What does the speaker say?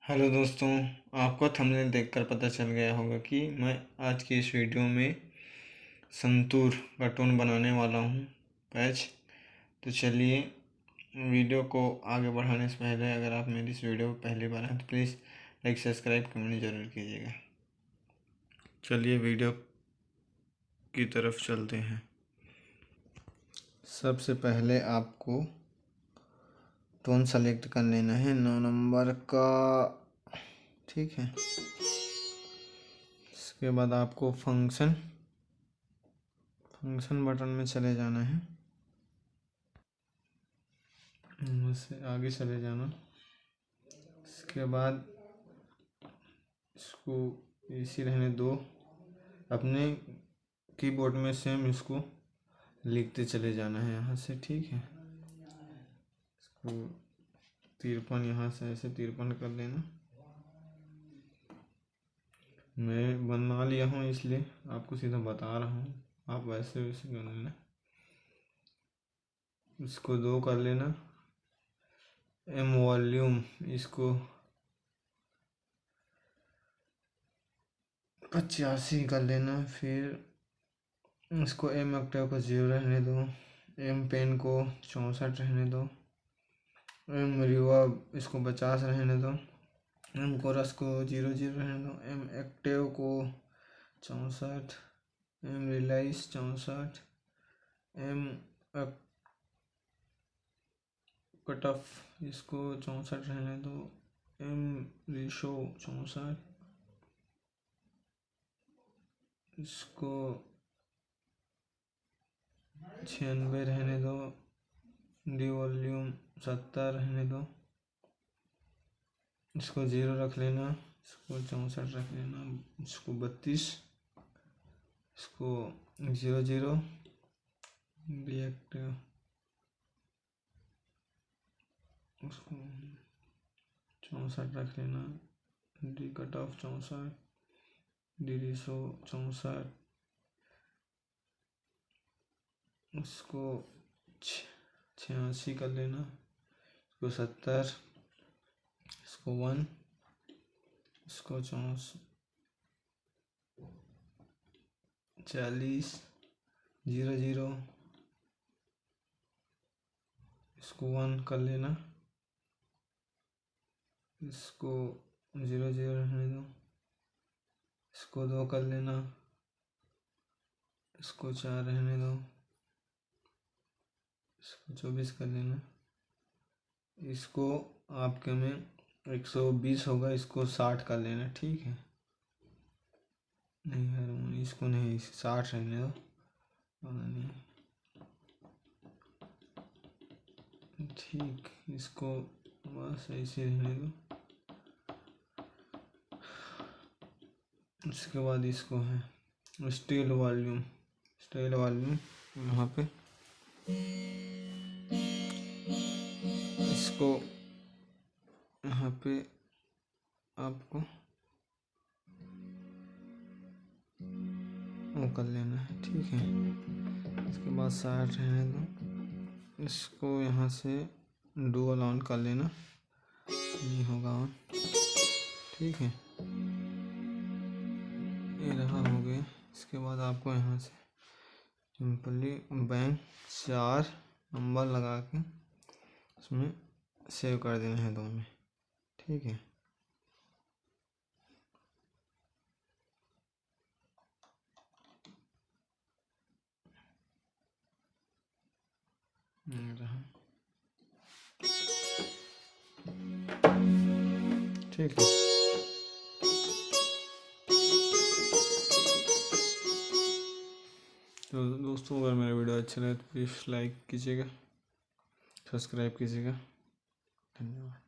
Hello दोस्तों, आपको thumbnail देखकर पता चल गया होगा कि मैं आज की इस वीडियो में संतूर का टोन बनाने वाला हूँ पैच। तो चलिए, वीडियो को आगे बढ़ाने से पहले अगर आप मेरी इस वीडियो को पहली बार हैं तो प्लीज़ लाइक सब्सक्राइब कमेंट ज़रूर कीजिएगा। चलिए वीडियो की तरफ चलते हैं। सबसे पहले आपको टोन सेलेक्ट कर लेना है 9 नंबर का, ठीक है। इसके बाद आपको फंक्शन बटन में चले जाना है, उससे आगे चले जाना। इसके बाद इसको इसी रहने दो, अपने कीबोर्ड में सेम इसको लिखते चले जाना है यहाँ से, ठीक है। इसको तिरपन यहाँ से ऐसे तिरपन कर लेना। मैं बना लिया हूँ इसलिए आपको सीधा बता रहा हूँ, आप वैसे वैसे कर लेना। इसको 2 कर लेना। एम वॉल्यूम इसको 85 कर लेना। फिर इसको एम ऑक्टेव को 0 रहने दो। एम पेन को 64 रहने दो। एम रिवर्ब इसको 50 रहने दो। एम कोरस को 00 रहने दो। एम एक्टिव को 64। M realise 64। M cut off इसको 64 रहने दो। एम रेशो 64, इसको 96 रहने दो। डी वॉल्यूम 70 रहने दो। इसको 0 रख लेना। इसको 64 रख लेना। इसको 32, इसको 00 रिएक्टिव, उसको 64 रख लेना। D cut off 64, D ratio 64, उसको 86 कर लेना। इसको 70, इसको 1, इसको 40, 00, इसको 1 कर लेना। इसको 00 रहने दो। इसको 2 कर लेना। इसको 4 रहने दो। इसको 24 कर लेना। इसको आपके में 120 होगा, इसको 60 कर लेना, ठीक है। नहीं यार, इसको नहीं, 60 रहने दो। नहीं, ठीक, इसको बस ऐसे रहने दो। इसके बाद इसको है स्टेल वॉल्यूम यहाँ पे इसको यहाँ पे आपको वो कर लेना है, ठीक है। इसके बाद 60 रहने दो। इसको यहाँ से डुअल ऑन कर लेना, नहीं होगा ऑन, ठीक है। ये रहा हो गया। इसके बाद आपको यहाँ से सिंपली बैंक 4 नंबर लगा के उसमें सेव कर देना है 2 में, ठीक है। रहा, ठीक है। तो दोस्तों, अगर मेरा वीडियो अच्छा लगे तो प्लीज़ लाइक कीजिएगा, सब्सक्राइब कीजिएगा। धन्यवाद।